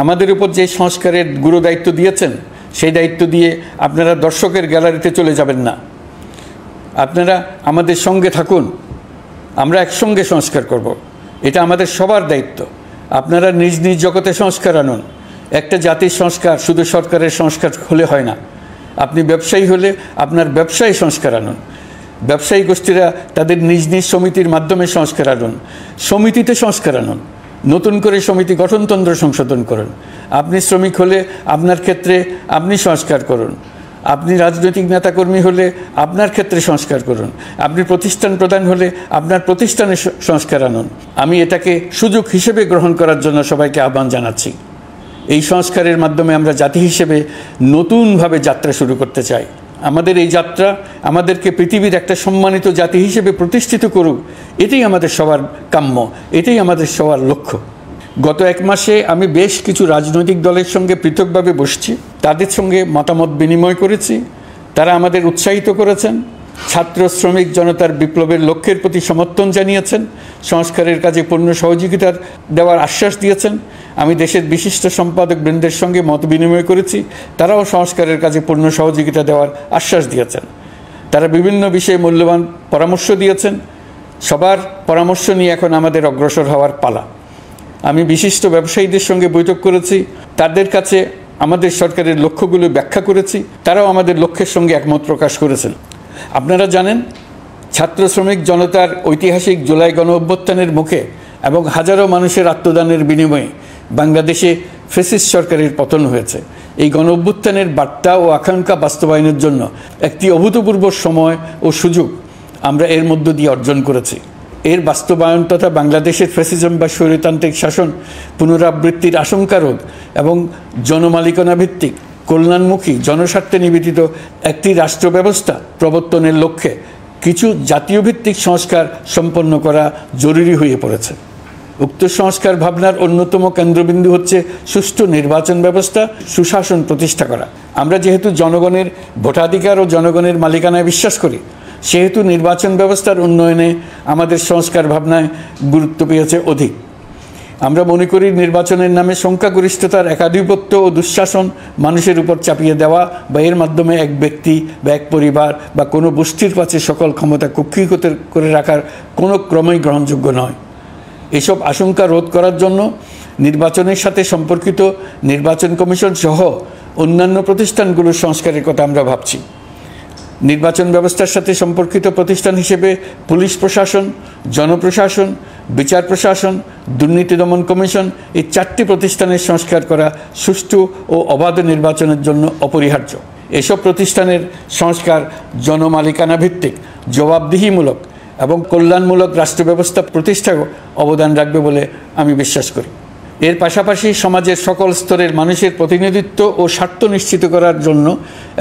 আমাদের উপর যে সংস্কারের গুরু দায়িত্ব দিয়েছেন, সেই দায়িত্ব দিয়ে আপনারা দর্শকের গ্যালারিতে চলে যাবেন না। আপনারা আমাদের সঙ্গে থাকুন, আমরা একসঙ্গে সংস্কার করব। এটা আমাদের সবার দায়িত্ব। আপনারা নিজ নিজ জগতে সংস্কার আনুন। একটা জাতির সংস্কার শুধু সরকারের সংস্কার হলে হয় না। আপনি ব্যবসায়ী হলে আপনার ব্যবসায়ী সংস্কার আনুন। ব্যবসায়ী গোষ্ঠীরা তাদের নিজ নিজ সমিতির মাধ্যমে সংস্কার আনুন। সমিতিতে সংস্কার আনুন। নতুন করে সমিতি গঠনতন্ত্র সংশোধন করুন। আপনি শ্রমিক হলে আপনার ক্ষেত্রে আপনি সংস্কার করুন। আপনি রাজনৈতিক নেতাকর্মী হলে আপনার ক্ষেত্রে সংস্কার করুন। আপনি প্রতিষ্ঠান প্রধান হলে আপনার প্রতিষ্ঠানে সংস্কার আনুন। আমি এটাকে সুযোগ হিসেবে গ্রহণ করার জন্য সবাইকে আহ্বান জানাচ্ছি। এই সংস্কারের মাধ্যমে আমরা জাতি হিসেবে নতুনভাবে যাত্রা শুরু করতে চাই। আমাদের এই যাত্রা আমাদেরকে পৃথিবীর একটা সম্মানিত জাতি হিসেবে প্রতিষ্ঠিত করুক, এটাই আমাদের সবার কাম্য, এটাই আমাদের সবার লক্ষ্য। গত এক মাসে আমি বেশ কিছু রাজনৈতিক দলের সঙ্গে পৃথকভাবে বসছি, তাদের সঙ্গে মতামত বিনিময় করেছি। তারা আমাদের উৎসাহিত করেছেন, ছাত্র শ্রমিক জনতার বিপ্লবের লক্ষ্যের প্রতি সমর্থন জানিয়েছেন, সংস্কারের কাজে পূর্ণ সহযোগিতার দেওয়ার আশ্বাস দিয়েছেন। আমি দেশের বিশিষ্ট সম্পাদক বৃন্দের সঙ্গে মত বিনিময় করেছি, তারাও সংস্কারের কাজে পূর্ণ সহযোগিতা দেওয়ার আশ্বাস দিয়েছেন। তারা বিভিন্ন বিষয়ে মূল্যবান পরামর্শ দিয়েছেন। সবার পরামর্শ নিয়ে এখন আমাদের অগ্রসর হওয়ার পালা। আমি বিশিষ্ট ব্যবসায়ীদের সঙ্গে বৈঠক করেছি, তাদের কাছে আমাদের সরকারের লক্ষ্যগুলো ব্যাখ্যা করেছি, তারাও আমাদের লক্ষ্যের সঙ্গে একমত প্রকাশ করেছেন। আপনারা জানেন, ছাত্র শ্রমিক জনতার ঐতিহাসিক জুলাই গণ অভ্যুত্থানের মুখে এবং হাজারো মানুষের আত্মদানের বিনিময়ে বাংলাদেশে ফ্যাসিস্ট সরকারের পতন হয়েছে। এই গণ অভ্যুত্থানের বার্তা ও আকাঙ্ক্ষা বাস্তবায়নের জন্য একটি অভূতপূর্ব সময় ও সুযোগ আমরা এর মধ্য দিয়ে অর্জন করেছি। এর বাস্তবায়ন তথা বাংলাদেশের ফ্যাসিজম বা স্বৈরতান্ত্রিক শাসন পুনরাবৃত্তির আশঙ্কা রোধ এবং জনমালিকানা ভিত্তিক কল্যাণমুখী জনস্বার্থে নিবেদিত একটি রাষ্ট্র ব্যবস্থা প্রবর্তনের লক্ষ্যে কিছু জাতীয় ভিত্তিক সংস্কার সম্পন্ন করা জরুরি হয়ে পড়েছে। উক্ত সংস্কার ভাবনার অন্যতম কেন্দ্রবিন্দু হচ্ছে সুষ্ঠু নির্বাচন ব্যবস্থা, সুশাসন প্রতিষ্ঠা করা। আমরা যেহেতু জনগণের ভোটাধিকার ও জনগণের মালিকানায় বিশ্বাস করি, সেহেতু নির্বাচন ব্যবস্থার উন্নয়নে আমাদের সংস্কার ভাবনায় গুরুত্ব পেয়েছে অধিক। আমরা মনে করি নির্বাচনের নামে সংখ্যাগরিষ্ঠতার একাধিপত্য ও দুঃশাসন মানুষের উপর চাপিয়ে দেওয়া বা এর মাধ্যমে এক ব্যক্তি বা এক পরিবার বা কোনো গোষ্ঠীর কাছে সকল ক্ষমতা কক্ষীগত করে রাখার কোনো ক্রমেই গ্রহণযোগ্য নয়। এসব আশঙ্কা রোধ করার জন্য নির্বাচনের সাথে সম্পর্কিত নির্বাচন কমিশন সহ অন্যান্য প্রতিষ্ঠানগুলোর সংস্কারের কথা আমরা ভাবছি। নির্বাচন ব্যবস্থার সাথে সম্পর্কিত প্রতিষ্ঠান হিসেবে পুলিশ প্রশাসন, জনপ্রশাসন, বিচার প্রশাসন, দুর্নীতি দমন কমিশন এই 4টি প্রতিষ্ঠানের সংস্কার করা সুষ্ঠু ও অবাধ নির্বাচনের জন্য অপরিহার্য। এসব প্রতিষ্ঠানের সংস্কার জনমালিকানা ভিত্তিক, জবাবদিহিমূলক এবং কল্যাণমূলক রাষ্ট্র ব্যবস্থা প্রতিষ্ঠায় অবদান রাখবে বলে আমি বিশ্বাস করি। এর পাশাপাশি সমাজের সকল স্তরের মানুষের প্রতিনিধিত্ব ও স্বার্থ নিশ্চিত করার জন্য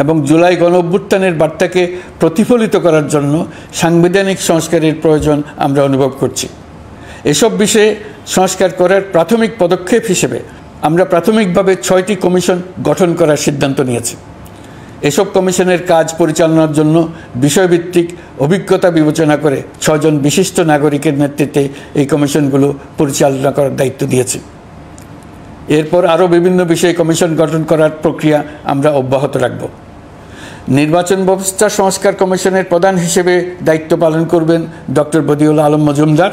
এবং জুলাই গণ অভ্যুত্থানের বার্তাকে প্রতিফলিত করার জন্য সাংবিধানিক সংস্কারের প্রয়োজন আমরা অনুভব করছি। এসব বিষয়ে সংস্কার করার প্রাথমিক পদক্ষেপ হিসেবে আমরা প্রাথমিকভাবে 6টি কমিশন গঠন করার সিদ্ধান্ত নিয়েছি। এসব কমিশনের কাজ পরিচালনার জন্য বিষয়ভিত্তিক অভিজ্ঞতা বিবেচনা করে 6 জন বিশিষ্ট নাগরিকের নেতৃত্বে এই কমিশনগুলো পরিচালনা করার দায়িত্ব দিয়েছি। এরপর আরও বিভিন্ন বিষয়ে কমিশন গঠন করার প্রক্রিয়া আমরা অব্যাহত রাখব। নির্বাচন ব্যবস্থা সংস্কার কমিশনের প্রধান হিসেবে দায়িত্ব পালন করবেন ডক্টর বদিউল আলম মজুমদার।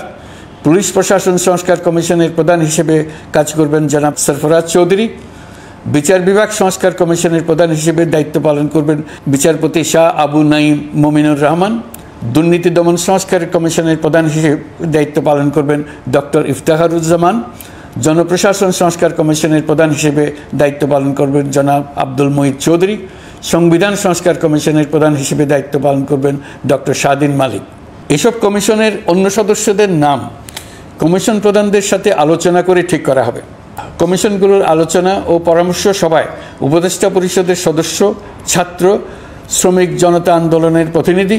পুলিশ প্রশাসন সংস্কার কমিশনের প্রধান হিসেবে কাজ করবেন জনাব সরফরাজ চৌধুরী। বিচার বিভাগ সংস্কার কমিশনের প্রধান হিসেবে দায়িত্ব পালন করবেন বিচারপতি শাহ আবু নাঈম মুমিনুর রহমান। দুর্নীতি দমন সংস্কার কমিশনের প্রধান হিসেবে দায়িত্ব পালন করবেন ডক্টর ইফতেখারুজ্জামান। জনপ্রশাসন সংস্কার কমিশনের প্রধান হিসেবে দায়িত্ব পালন করবেন জনাব আব্দুল মুহিত চৌধুরী। সংবিধান সংস্কার কমিশনের প্রধান হিসেবে দায়িত্ব পালন করবেন ডক্টর স্বাধীন মালিক। এসব কমিশনের অন্য সদস্যদের নাম কমিশন প্রধানদের সাথে আলোচনা করে ঠিক করা হবে। কমিশনগুলোর আলোচনা ও পরামর্শ সভায় উপদেষ্টা পরিষদের সদস্য, ছাত্র, শ্রমিক জনতা আন্দোলনের প্রতিনিধি,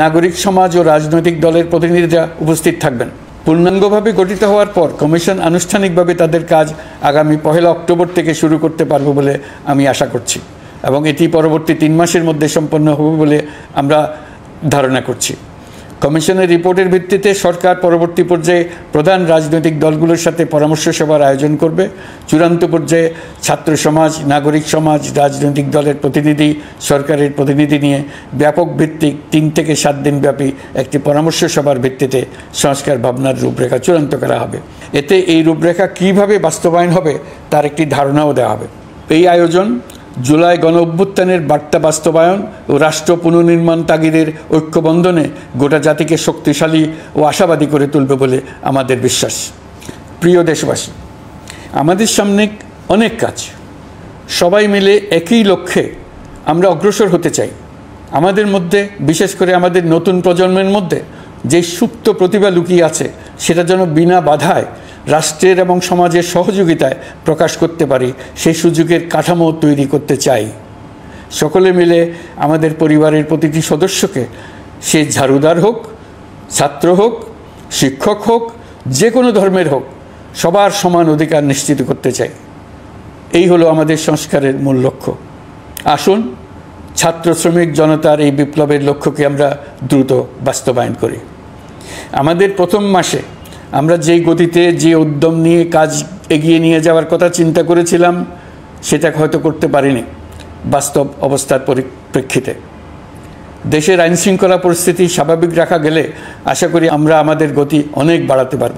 নাগরিক সমাজ ও রাজনৈতিক দলের প্রতিনিধিরা উপস্থিত থাকবেন। পূর্ণাঙ্গভাবে গঠিত হওয়ার পর কমিশন আনুষ্ঠানিকভাবে তাদের কাজ আগামী 1 অক্টোবর থেকে শুরু করতে পারবে বলে আমি আশা করছি এবং এটি পরবর্তী 3 মাসের মধ্যে সম্পন্ন হবে বলে আমরা ধারণা করছি। কমিশনের রিপোর্টের ভিত্তিতে সরকার পরবর্তী পর্যায়ে প্রধান রাজনৈতিক দলগুলোর সাথে পরামর্শ সভার আয়োজন করবে। চূড়ান্ত পর্যায়ে ছাত্র সমাজ, নাগরিক সমাজ, রাজনৈতিক দলের প্রতিনিধি, সরকারের প্রতিনিধি নিয়ে ব্যাপক ভিত্তিক 3 থেকে 7 দিন ব্যাপী একটি পরামর্শ সভার ভিত্তিতে সংস্কার ভাবনার রূপরেখা চূড়ান্ত করা হবে। এতে এই রূপরেখা কীভাবে বাস্তবায়ন হবে তার একটি ধারণাও দেওয়া হবে। এই আয়োজন জুলাই গণ অভ্যুত্থানের বার্তা বাস্তবায়ন ও রাষ্ট্র পুনর্নির্মাণ তাগিদের ঐক্যবন্ধনে গোটা জাতিকে শক্তিশালী ও আশাবাদী করে তুলবে বলে আমাদের বিশ্বাস। প্রিয় দেশবাসী, আমাদের সামনে অনেক কাজ, সবাই মিলে একই লক্ষ্যে আমরা অগ্রসর হতে চাই। আমাদের মধ্যে, বিশেষ করে আমাদের নতুন প্রজন্মের মধ্যে যে সুপ্ত প্রতিভা লুকিয়ে আছে সেটা যেন বিনা বাধায় রাষ্ট্রের এবং সমাজের সহযোগিতায় প্রকাশ করতে পারি, সেই সুযোগের কাঠামো তৈরি করতে চাই। সকলে মিলে আমাদের পরিবারের প্রতিটি সদস্যকে, সে ঝাড়ুদার হোক, ছাত্র হোক, শিক্ষক হোক, যে কোনো ধর্মের হোক, সবার সমান অধিকার নিশ্চিত করতে চাই। এই হলো আমাদের সংস্কারের মূল লক্ষ্য। আসুন ছাত্র শ্রমিক জনতার এই বিপ্লবের লক্ষ্যকে আমরা দ্রুত বাস্তবায়ন করি। আমাদের প্রথম মাসে আমরা যেই গতিতে, যে উদ্যম নিয়ে কাজ এগিয়ে নিয়ে যাওয়ার কথা চিন্তা করেছিলাম সেটা হয়তো করতে পারিনি বাস্তব অবস্থার পরিপ্রেক্ষিতে। দেশের আইনশৃঙ্খলা পরিস্থিতি স্বাভাবিক রাখা গেলে আশা করি আমরা আমাদের গতি অনেক বাড়াতে পারব।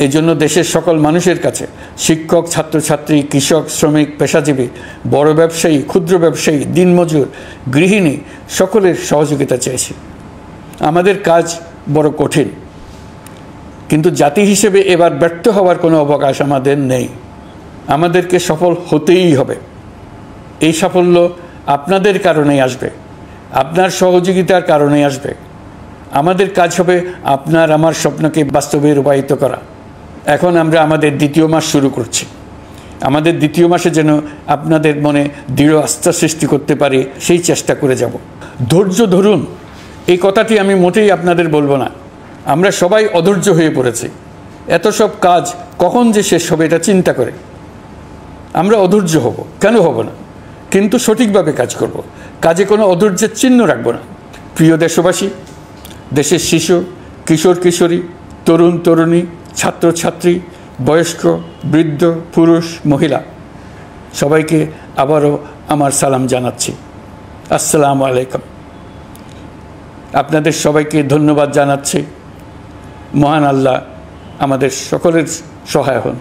এই জন্য দেশের সকল মানুষের কাছে, শিক্ষক, ছাত্রছাত্রী, কৃষক, শ্রমিক, পেশাজীবী, বড় ব্যবসায়ী, ক্ষুদ্র ব্যবসায়ী, দিনমজুর, গৃহিণী, সকলের সহযোগিতা চেয়েছি। আমাদের কাজ বড় কঠিন, কিন্তু জাতি হিসেবে এবার ব্যর্থ হওয়ার কোনো অবকাশ আমাদের নেই। আমাদেরকে সফল হতেই হবে। এই সাফল্য আপনাদের কারণেই আসবে, আপনার সহযোগিতার কারণেই আসবে। আমাদের কাজ হবে আপনার আমার স্বপ্নকে বাস্তবে রূপায়িত করা। এখন আমরা আমাদের 2য় মাস শুরু করছি। আমাদের 2য় মাসে যেন আপনাদের মনে দৃঢ় আস্থা সৃষ্টি করতে পারি, সেই চেষ্টা করে যাব। ধৈর্য ধরুন, এই কথাটি আমি মোটেই আপনাদের বলবো না। আমরা সবাই অধৈর্য হয়ে পড়েছি। এত সব কাজ কখন যে শেষ হবে এটা চিন্তা করে আমরা অধৈর্য হব, কেন হব না? কিন্তু সঠিকভাবে কাজ করব, কাজে কোনো অধৈর্যের চিহ্ন রাখব না। প্রিয় দেশবাসী, দেশের শিশু, কিশোর কিশোরী, তরুণ তরুণী, ছাত্রছাত্রী, বয়স্ক, বৃদ্ধ, পুরুষ, মহিলা, সবাইকে আবারও আমার সালাম জানাচ্ছি। আসসালামু আলাইকুম। আপনাদের সবাইকে ধন্যবাদ জানাচ্ছি। মহান আল্লাহ আমাদের সকলের সহায় হন।